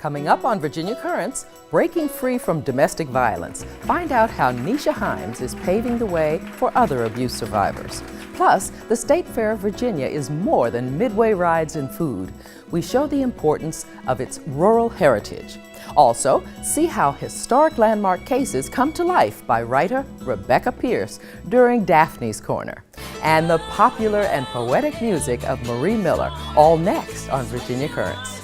Coming up on Virginia Currents, breaking free from domestic violence. Find out how Neisha Himes is paving the way for other abuse survivors. Plus, the State Fair of Virginia is more than midway rides and food. We show the importance of its rural heritage. Also, see how historic landmark cases come to life by writer Rebekah Pierce during Daphne's Corner. And the popular and poetic music of Marie Miller, all next on Virginia Currents.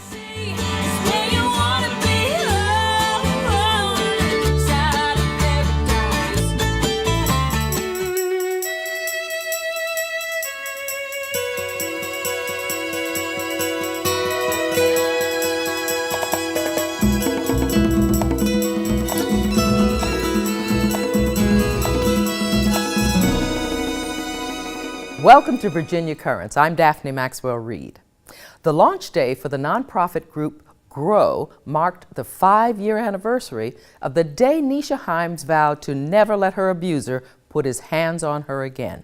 Welcome to Virginia Currents. I'm Daphne Maxwell Reed. The launch day for the nonprofit group GROW marked the 5-year anniversary of the day Neisha Himes vowed to never let her abuser put his hands on her again.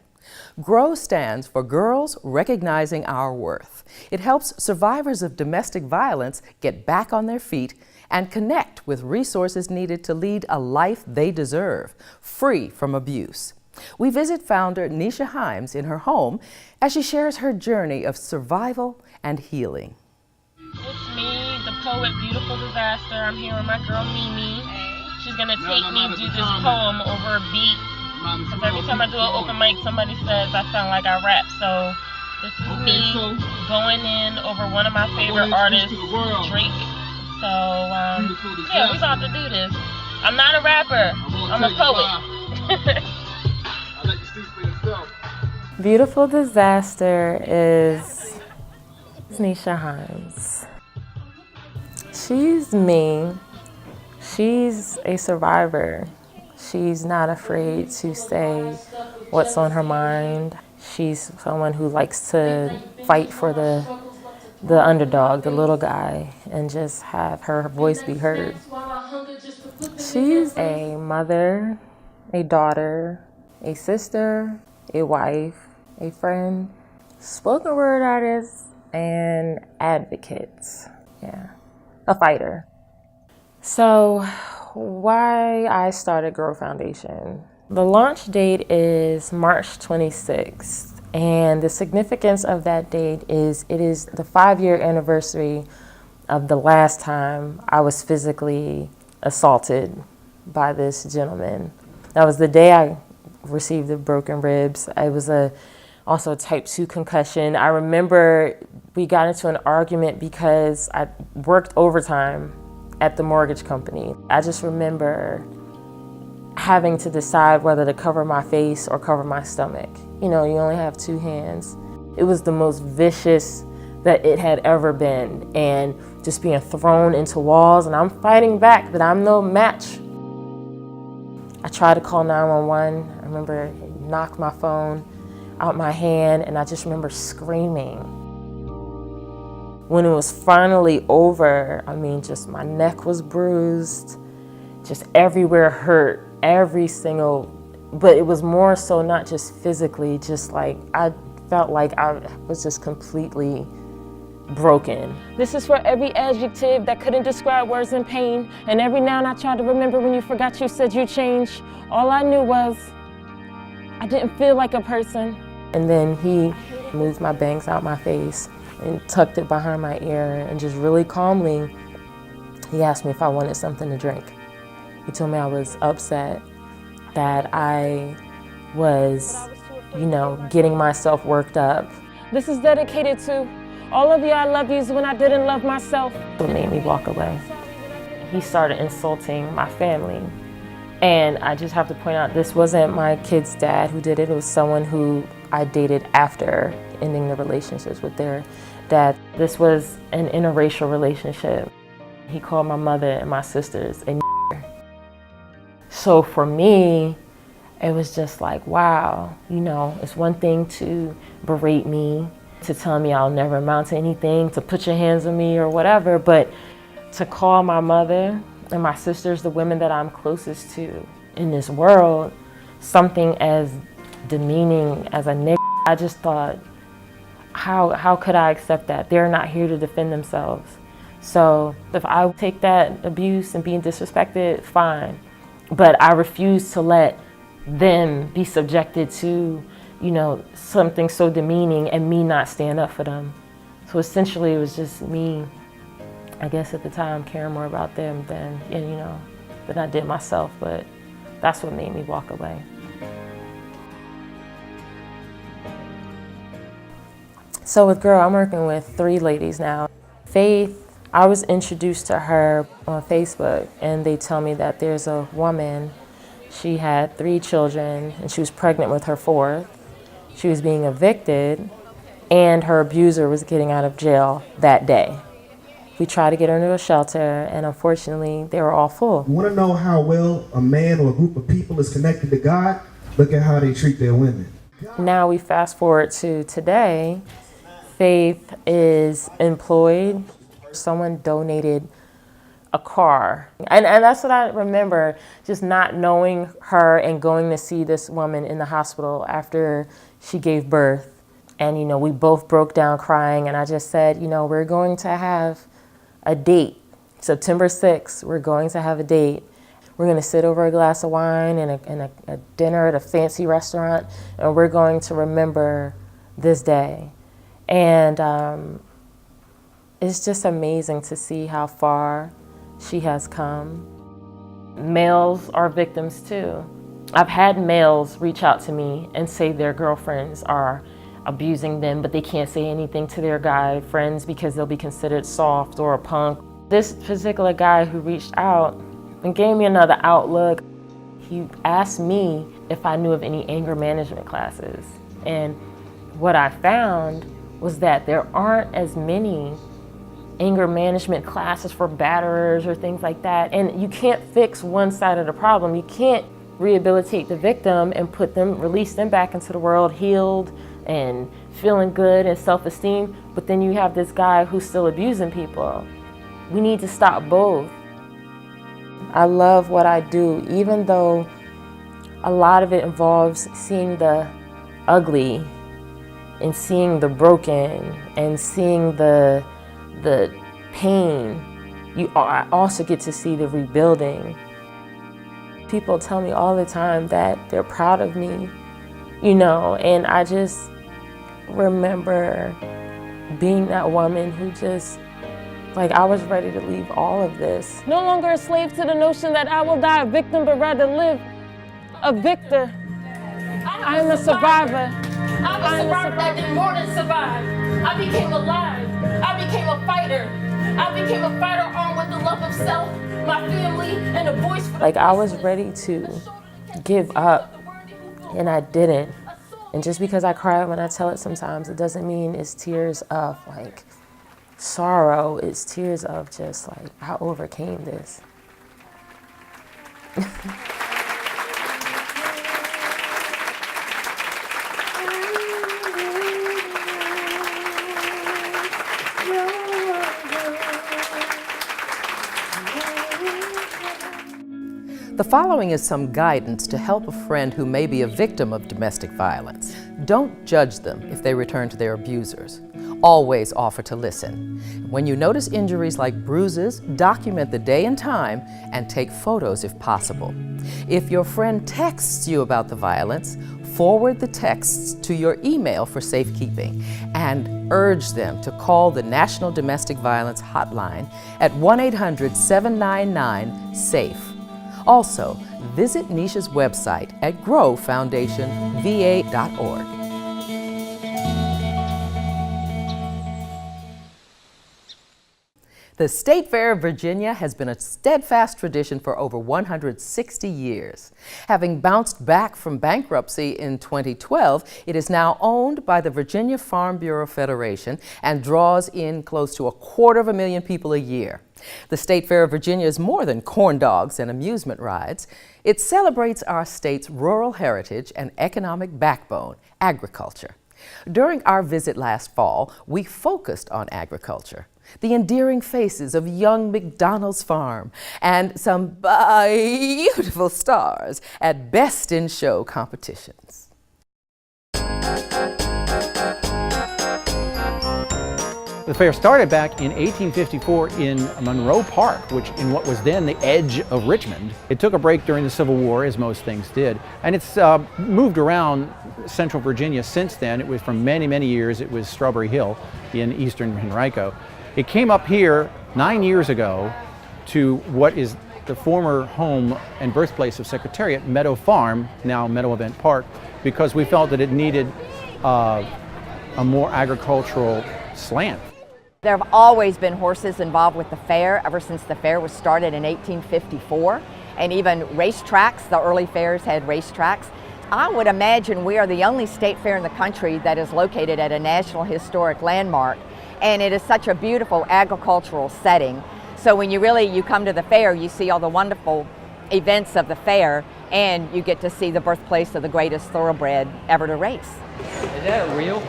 GROW stands for Girls Recognizing Our Worth. It helps survivors of domestic violence get back on their feet and connect with resources needed to lead a life they deserve, free from abuse. We visit founder Neisha Himes in her home as she shares her journey of survival and healing. It's me, the poet, Beautiful Disaster. I'm here with my girl Mimi. She's going to take me do this poem over a beat. Because every time I do an open mic, somebody says I sound like I rap. So this is me going in over one of my favorite artists, Drake. So yeah, we about to do this. I'm not a rapper. I'm a poet. Beautiful Disaster is Neisha Himes. She's me. She's a survivor. She's not afraid to say what's on her mind. She's someone who likes to fight for the underdog, the little guy, and just have her voice be heard. She's a mother, a daughter, a sister, a wife, a friend, spoken word artist, and advocate. Yeah, a fighter. So why I started GROW Foundation. The launch date is March 26th, and the significance of that date is it is the 5-year anniversary of the last time I was physically assaulted by this gentleman. That was the day I received the broken ribs. I was also a type 2 concussion. I remember we got into an argument because I worked overtime at the mortgage company. I just remember having to decide whether to cover my face or cover my stomach. You know, you only have 2 hands. It was the most vicious that it had ever been, and just being thrown into walls, and I'm fighting back, but I'm no match. I tried to call 911. I remember it knocked my phone out my hand, and I just remember screaming. When it was finally over, I mean, just my neck was bruised, just everywhere hurt, but it was more so not just physically, just like I felt like I was just completely broken. This is for every adjective that couldn't describe words in pain, and every now and I tried to remember when you forgot you said you changed. All I knew was I didn't feel like a person. And then he moved my bangs out my face and tucked it behind my ear, and just really calmly, he asked me if I wanted something to drink. He told me I was upset, that I was, getting myself worked up. This is dedicated to all of you I love yous when I didn't love myself. It made me walk away. He started insulting my family. And I just have to point out, this wasn't my kid's dad who did it. It was someone who I dated after ending the relationships with their dad. This was an interracial relationship. He called my mother and my sisters a So for me, it was just like, wow, it's one thing to berate me, to tell me I'll never amount to anything, to put your hands on me or whatever, but to call my mother and my sisters, the women that I'm closest to in this world, something as demeaning as a nigga, I just thought, how could I accept that? They're not here to defend themselves. So if I take that abuse and being disrespected, fine. But I refuse to let them be subjected to, you know, something so demeaning and me not stand up for them. So essentially it was just me, I guess at the time, caring more about them than, you know, than I did myself, but that's what made me walk away. So with Grow, I'm working with 3 ladies now. Faith, I was introduced to her on Facebook, and they tell me that there's a woman, she had 3 children, and she was pregnant with her 4th. She was being evicted, and her abuser was getting out of jail that day. We tried to get her into a shelter, and unfortunately, they were all full. You want to know how well a man or a group of people is connected to God? Look at how they treat their women. Now we fast forward to today. Faith is employed. Someone donated a car. And that's what I remember, just not knowing her and going to see this woman in the hospital after she gave birth. And, you know, we both broke down crying, and I just said, you know, we're going to have a date. September 6th, we're going to have a date. We're going to sit over a glass of wine and a dinner at a fancy restaurant, and we're going to remember this day. And it's just amazing to see how far she has come. Males are victims too. I've had males reach out to me and say their girlfriends are abusing them, but they can't say anything to their guy friends because they'll be considered soft or a punk. This particular guy who reached out and gave me another outlook, he asked me if I knew of any anger management classes. And what I found was that there aren't as many anger management classes for batterers or things like that. And you can't fix one side of the problem. You can't rehabilitate the victim and release them back into the world healed and feeling good and self-esteem, but then you have this guy who's still abusing people. We need to stop both. I love what I do, even though a lot of it involves seeing the ugly and seeing the broken and seeing the pain. I also get to see the rebuilding. People tell me all the time that they're proud of me, you know, and I just remember being that woman who just, like, I was ready to leave all of this. No longer a slave to the notion that I will die a victim, but rather live a victor. I am a survivor. I'm a survivor that did more than survive. I became alive. I became a fighter. I became a fighter armed with the love of self, my family, and a voice for like, I was ready to give up, and I didn't. And just because I cry when I tell it sometimes, it doesn't mean it's tears of, like, sorrow. It's tears of just, like, I overcame this. The following is some guidance to help a friend who may be a victim of domestic violence. Don't judge them if they return to their abusers. Always offer to listen. When you notice injuries like bruises, document the day and time and take photos if possible. If your friend texts you about the violence, forward the texts to your email for safekeeping and urge them to call the National Domestic Violence Hotline at 1-800-799-SAFE. Also, visit Neisha's website at growfoundationva.org. The State Fair of Virginia has been a steadfast tradition for over 160 years. Having bounced back from bankruptcy in 2012, it is now owned by the Virginia Farm Bureau Federation and draws in close to 250,000 people a year. The State Fair of Virginia is more than corn dogs and amusement rides. It celebrates our state's rural heritage and economic backbone, agriculture. During our visit last fall, we focused on agriculture, the endearing faces of young McDonald's Farm, and some beautiful stars at Best in Show competitions. The fair started back in 1854 in Monroe Park, which in what was then the edge of Richmond. It took a break during the Civil War, as most things did, and it's moved around central Virginia since then. It was for many, many years, it was Strawberry Hill in eastern Henrico. It came up here 9 years ago to what is the former home and birthplace of Secretariat, Meadow Farm, now Meadow Event Park, because we felt that it needed a more agricultural slant. There have always been horses involved with the fair ever since the fair was started in 1854, and even racetracks. The early fairs had racetracks. I would imagine we are the only state fair in the country that is located at a National Historic Landmark, and it is such a beautiful agricultural setting. So when you come to the fair, you see all the wonderful events of the fair, and you get to see the birthplace of the greatest thoroughbred ever to race. Is that real?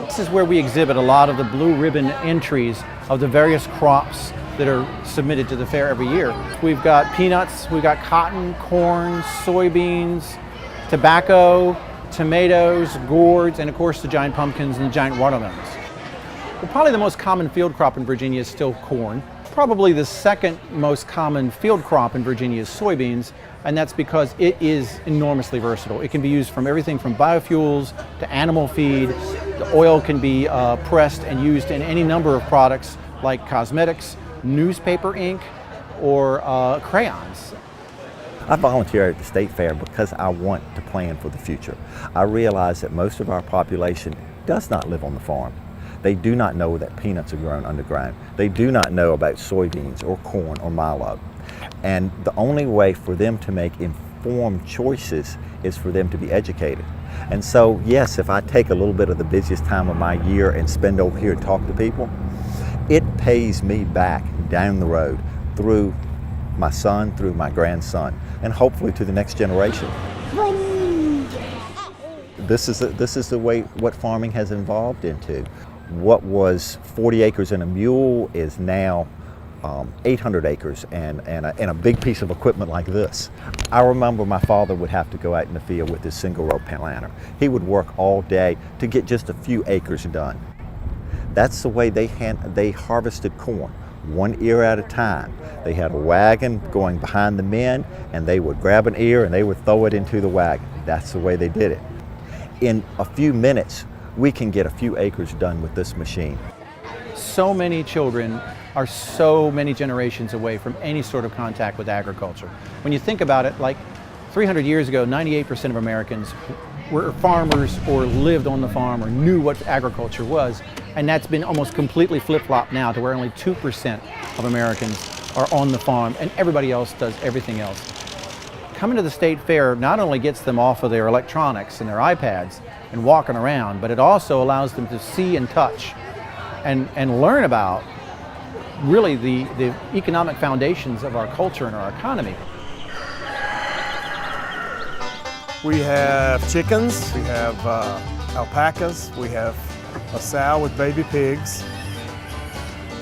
This is where we exhibit a lot of the blue ribbon entries of the various crops that are submitted to the fair every year. We've got peanuts, we've got cotton, corn, soybeans, tobacco, tomatoes, gourds, and of course the giant pumpkins and the giant watermelons. Well, probably the most common field crop in Virginia is still corn. Probably the second most common field crop in Virginia is soybeans, and that's because it is enormously versatile. It can be used from everything from biofuels to animal feed. The oil can be pressed and used in any number of products like cosmetics, newspaper ink, or crayons. I volunteer at the State Fair because I want to plan for the future. I realize that most of our population does not live on the farm. They do not know that peanuts are grown underground. They do not know about soybeans or corn or milo. And the only way for them to make informed choices is for them to be educated. And so, yes, if I take a little bit of the busiest time of my year and spend over here and talk to people, it pays me back down the road through my son, through my grandson, and hopefully to the next generation. This is the way what farming has evolved into. What was 40 acres and a mule is now 800 acres and a big piece of equipment like this. I remember my father would have to go out in the field with his single row planter. He would work all day to get just a few acres done. That's the way they harvested corn, one ear at a time. They had a wagon going behind the men, and they would grab an ear and they would throw it into the wagon. That's the way they did it. In a few minutes, we can get a few acres done with this machine. So many children are so many generations away from any sort of contact with agriculture. When you think about it, like 300 years ago, 98% of Americans were farmers or lived on the farm or knew what agriculture was, and that's been almost completely flip-flopped now to where only 2% of Americans are on the farm and everybody else does everything else. Coming to the state fair not only gets them off of their electronics and their iPads and walking around, but it also allows them to see and touch and learn about really the economic foundations of our culture and our economy. We have chickens, we have alpacas, we have a sow with baby pigs,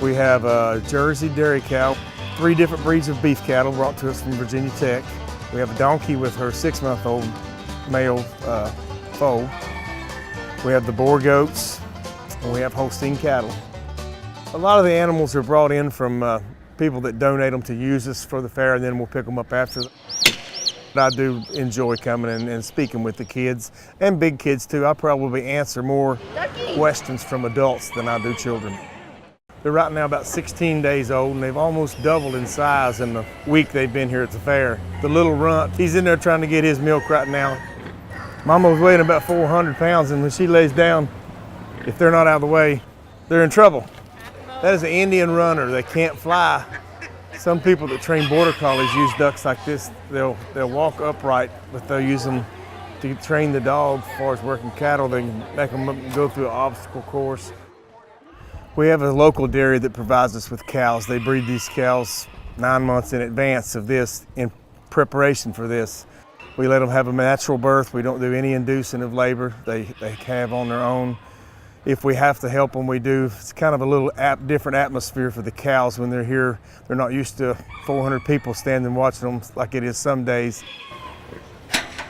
we have a Jersey dairy cow, 3 different breeds of beef cattle brought to us from Virginia Tech. We have a donkey with her 6-month-old male foal. We have the Boer goats, and we have Holstein cattle. A lot of the animals are brought in from people that donate them to use us for the fair, and then we'll pick them up after. I do enjoy coming and speaking with the kids, and big kids too. I probably answer more questions from adults than I do children. They're right now about 16 days old, and they've almost doubled in size in the week they've been here at the fair. The little runt, he's in there trying to get his milk right now. Mama was weighing about 400 pounds, and when she lays down, if they're not out of the way, they're in trouble. That is an Indian runner. They can't fly. Some people that train border collies use ducks like this. They'll walk upright, but they'll use them to train the dog as far as working cattle. They can make them go through an obstacle course. We have a local dairy that provides us with cows. They breed these cows 9 months in advance of this, in preparation for this. We let them have a natural birth. We don't do any inducing of labor. They have on their own. If we have to help them, we do. It's kind of a little different atmosphere for the cows when they're here. They're not used to 400 people standing watching them like it is some days.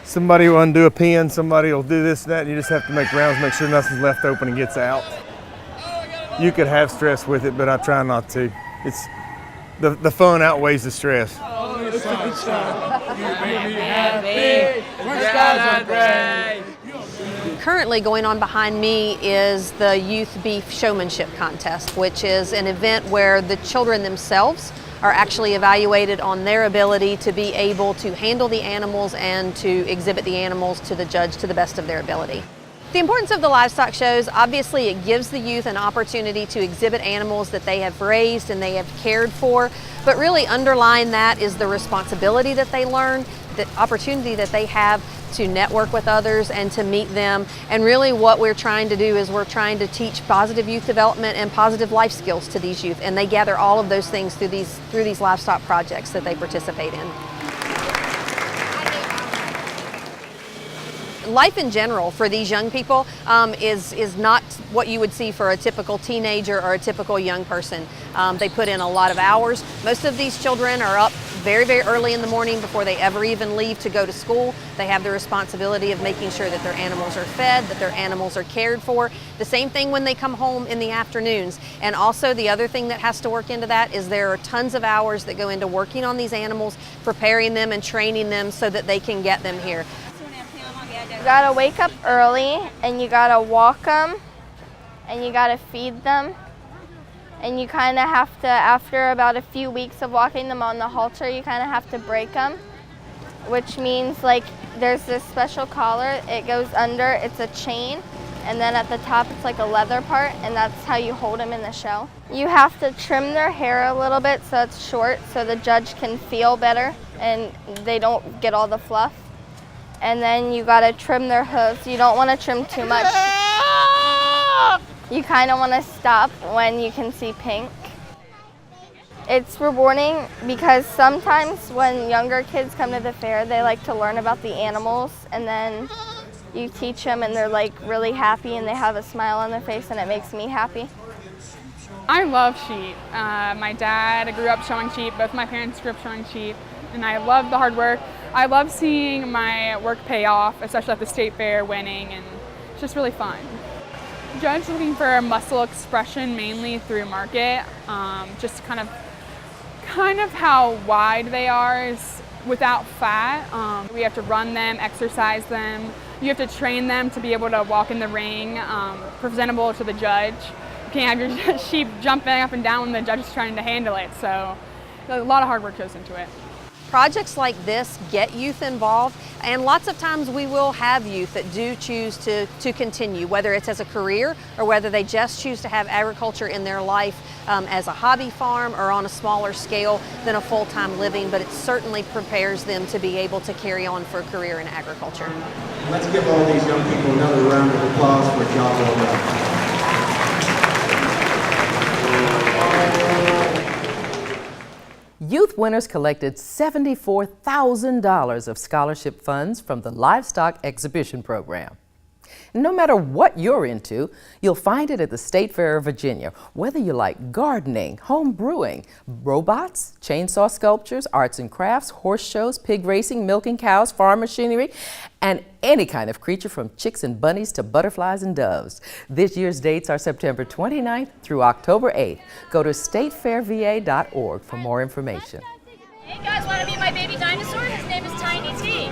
Somebody will undo a pin, somebody will do this and that, and you just have to make rounds, make sure nothing's left open and gets out. you could have stress with it, but I try not to. It's the fun outweighs the stress. Currently going on behind me is the Youth Beef Showmanship Contest, which is an event where the children themselves are actually evaluated on their ability to be able to handle the animals and to exhibit the animals to the judge to the best of their ability. The importance of the livestock shows, obviously it gives the youth an opportunity to exhibit animals that they have raised and they have cared for, but really underlying that is the responsibility that they learn, the opportunity that they have to network with others and to meet them. And really what we're trying to do is we're trying to teach positive youth development and positive life skills to these youth, and they gather all of those things through these livestock projects that they participate in. Life in general for these young people is not what you would see for a typical teenager or a typical young person. They put in a lot of hours. Most of these children are up very, very early in the morning before they ever even leave to go to school. They have the responsibility of making sure that their animals are fed, that their animals are cared for. The same thing when they come home in the afternoons. And also the other thing that has to work into that is there are tons of hours that go into working on these animals, preparing them and training them so that they can get them here. You gotta wake up early and you gotta walk them and you gotta feed them, and you kind of have to, after about a few weeks of walking them on the halter, you kind of have to break them, which means like there's this special collar, it goes under, it's a chain, and then at the top it's like a leather part, and that's how you hold them in the show. You have to trim their hair a little bit so it's short so the judge can feel better and they don't get all the fluff. And then you gotta trim their hooves. You don't wanna trim too much. You kinda wanna stop when you can see pink. It's rewarding because sometimes when younger kids come to the fair, they like to learn about the animals, and then you teach them and they're like really happy and they have a smile on their face, and it makes me happy. I love sheep. My dad grew up showing sheep, both my parents grew up showing sheep, and I love the hard work. I love seeing my work pay off, especially at the state fair, winning, and it's just really fun. Judge looking for muscle expression mainly through market, just kind of how wide they are is without fat. We have to run them, exercise them. You have to train them to be able to walk in the ring, presentable to the judge. You can't have your sheep jumping up and down when the judge is trying to handle it, so a lot of hard work goes into it. Projects like this get youth involved, and lots of times we will have youth that do choose to continue, whether it's as a career or whether they just choose to have agriculture in their life as a hobby farm or on a smaller scale than a full-time living, but it certainly prepares them to be able to carry on for a career in agriculture. Let's give all these young people another round of applause for a job well done. Youth winners collected $74,000 of scholarship funds from the Livestock Exhibition Program. No matter what you're into, you'll find it at the State Fair of Virginia. Whether you like gardening, home brewing, robots, chainsaw sculptures, arts and crafts, horse shows, pig racing, milking cows, farm machinery, and any kind of creature from chicks and bunnies to butterflies and doves. This year's dates are September 29th through October 8th. Go to statefairva.org for more information. Hey guys, want to meet my baby dinosaur? His name is Tiny T.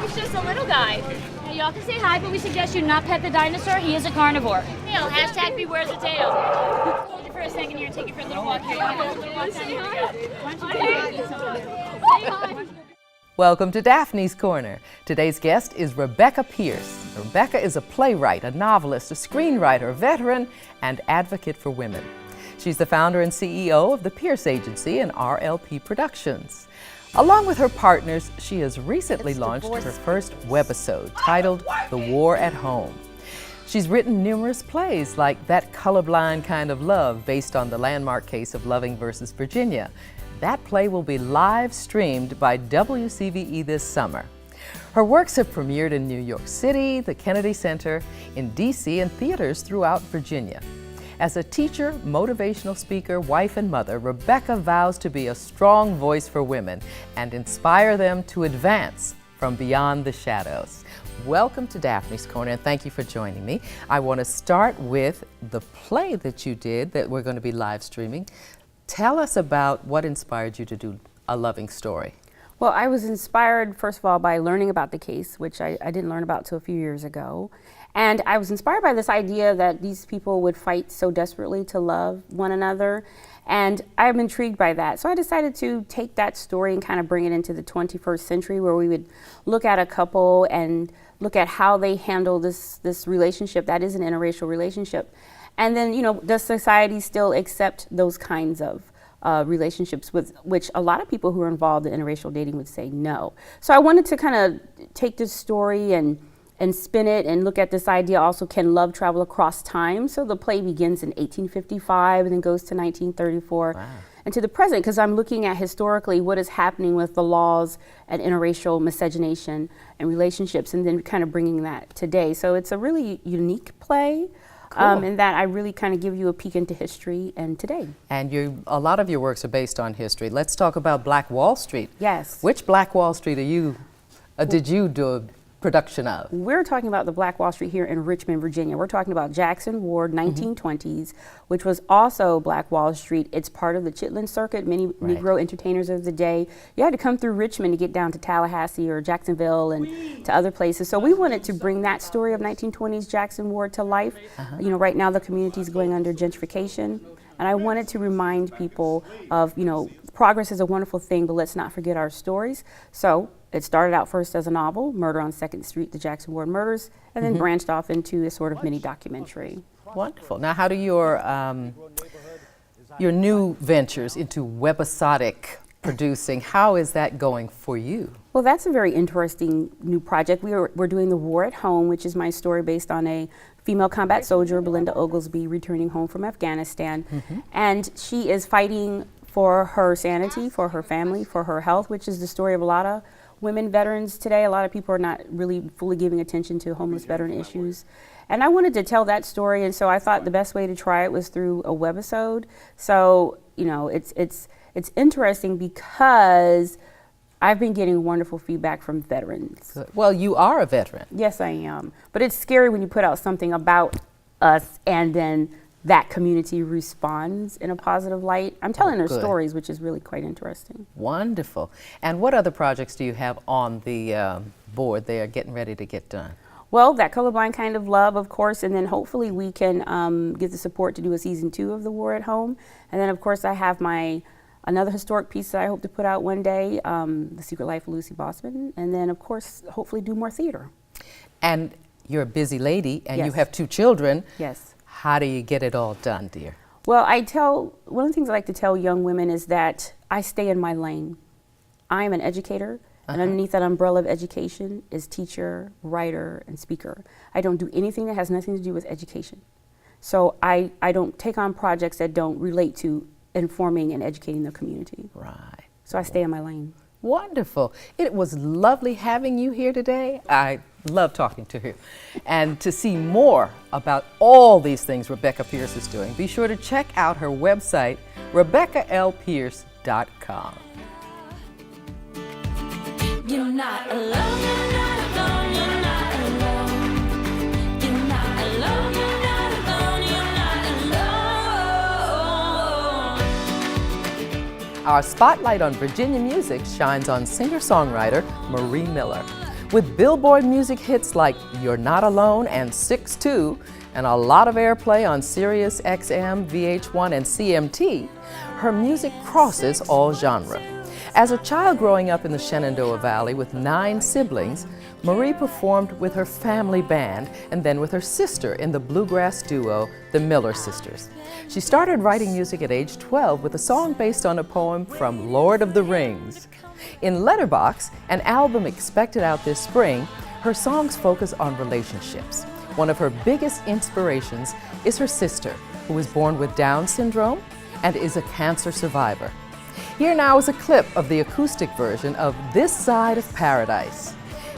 He's just a little guy. Now, y'all can say hi, but we suggest you not pet the dinosaur. He is a carnivore. You know, hashtag beware the tail. Hold it for a second here and take it for a little walk here. Say hi. Welcome to Daphne's Corner. Today's guest is Rebekah Pierce. Rebekah is a playwright, a novelist, a screenwriter, a veteran, and advocate for women. She's the founder and CEO of the Pierce Agency and RLP Productions. Along with her partners, she has recently launched her first webisode titled The War at Home. She's written numerous plays like That Colorblind Kind of Love, based on the landmark case of Loving versus Virginia. That play will be live streamed by WCVE this summer. Her works have premiered in New York City, the Kennedy Center, in DC, and theaters throughout Virginia. As a teacher, motivational speaker, wife, and mother, Rebekah vows to be a strong voice for women and inspire them to advance from Beyond the Shadows. Welcome to Daphne's Corner, and thank you for joining me. I want to start with the play that you did that we're going to be live streaming. Tell us about what inspired you to do A Loving Story. Well, I was inspired, first of all, by learning about the case, which I didn't learn about till a few years ago. And I was inspired by this idea that these people would fight so desperately to love one another. And I'm intrigued by that. So I decided to take that story and kind of bring it into the 21st century, where we would look at a couple and look at how they handle this relationship that is an interracial relationship. And then, you know, does society still accept those kinds of relationships, with which a lot of people who are involved in interracial dating would say no. So I wanted to kind of take this story and spin it and look at this idea also, can love travel across time? So the play begins in 1855 and then goes to 1934 and to the present, because I'm looking at historically what is happening with the laws and interracial miscegenation and relationships, and then kind of bringing that today. So it's a really unique play. Cool. In that I really kind of give you a peek into history and today. And a lot of your works are based on history. Let's talk about Black Wall Street. Yes. Which Black Wall Street did you do a production of? We're talking about the Black Wall Street here in Richmond, Virginia. We're talking about Jackson Ward, 1920s, which was also Black Wall Street. It's part of the Chitlin Circuit, many Negro entertainers of the day. You had to come through Richmond to get down to Tallahassee or Jacksonville and to other places. So we wanted to bring that story of 1920s Jackson Ward to life. You know, right now the community is going under gentrification. And I wanted to remind people of, you know, progress is a wonderful thing, but let's not forget our stories. So it started out first as a novel, Murder on 2nd Street, the Jackson Ward Murders, and then branched off into a sort of mini documentary. Wonderful. Now, how do your new ventures into webisodic producing, how is that going for you? Well, that's a very interesting new project. We're doing The War at Home, which is my story based on a female combat soldier, Belinda Oglesby, returning home from Afghanistan. And she is fighting for her sanity, for her family, for her health, which is the story of a lot of women veterans today. A lot of people are not really fully giving attention to homeless veteran issues. And I wanted to tell that story, and so I thought the best way to try it was through a webisode. So, you know, it's interesting because I've been getting wonderful feedback from veterans. Good. Well, you are a veteran. Yes, I am. But it's scary when you put out something about us and then that community responds in a positive light. I'm telling their stories, which is really quite interesting. Wonderful. And what other projects do you have on the board they are getting ready to get done? Well, That Colorblind Kind of Love, of course, and then hopefully we can get the support to do a season 2 of The War at Home. And then, of course, I have another historic piece that I hope to put out one day, The Secret Life of Lucy Bossman. And then, of course, hopefully do more theater. And you're a busy lady, and you have 2 children. Yes. How do you get it all done, dear? Well, one of the things I like to tell young women is that I stay in my lane. I am an educator, and underneath that umbrella of education is teacher, writer, and speaker. I don't do anything that has nothing to do with education. So I don't take on projects that don't relate to informing and educating the community. Right. So I stay in my lane. Wonderful. It was lovely having you here today. I love talking to you. And to see more about all these things Rebekah Pierce is doing, be sure to check out her website, RebekahLPierce.com. You're not alone, you're not alone, you're not alone. You're not alone, you're not alone, you're not alone. Our spotlight on Virginia music shines on singer-songwriter Marie Miller. With Billboard music hits like You're Not Alone and 6'2", and a lot of airplay on Sirius XM, VH1, and CMT, her music crosses all genre. As a child growing up in the Shenandoah Valley with 9 siblings, Marie performed with her family band and then with her sister in the bluegrass duo, the Miller Sisters. She started writing music at age 12 with a song based on a poem from Lord of the Rings. In Letterbox, an album expected out this spring, her songs focus on relationships. One of her biggest inspirations is her sister, who was born with Down syndrome and is a cancer survivor. Here now is a clip of the acoustic version of This Side of Paradise.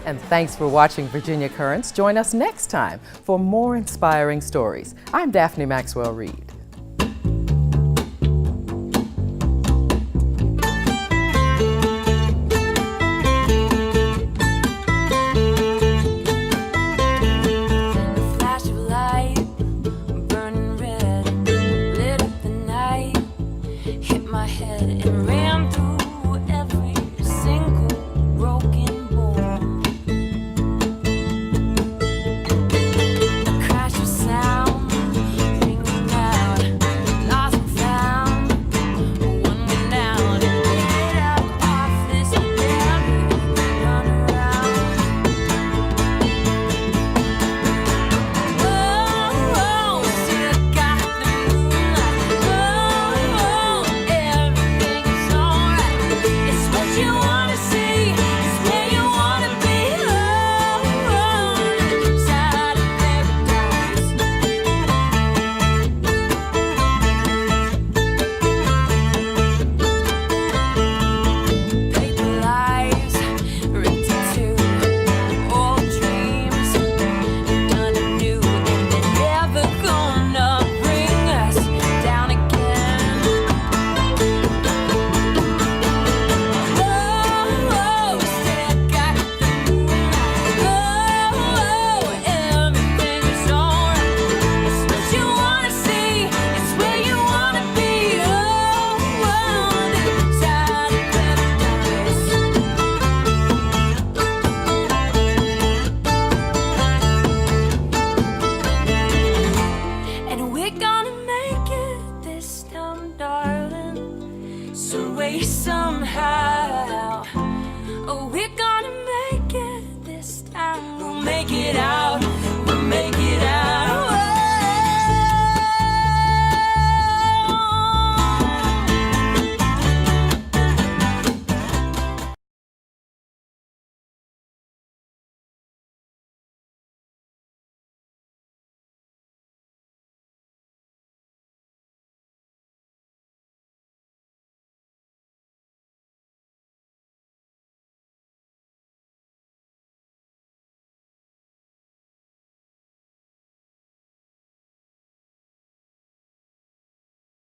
And thanks for watching Virginia Currents. Join us next time for more inspiring stories. I'm Daphne Maxwell Reid. finds a way somehow. Oh, we're gonna make it this time. We'll make it out.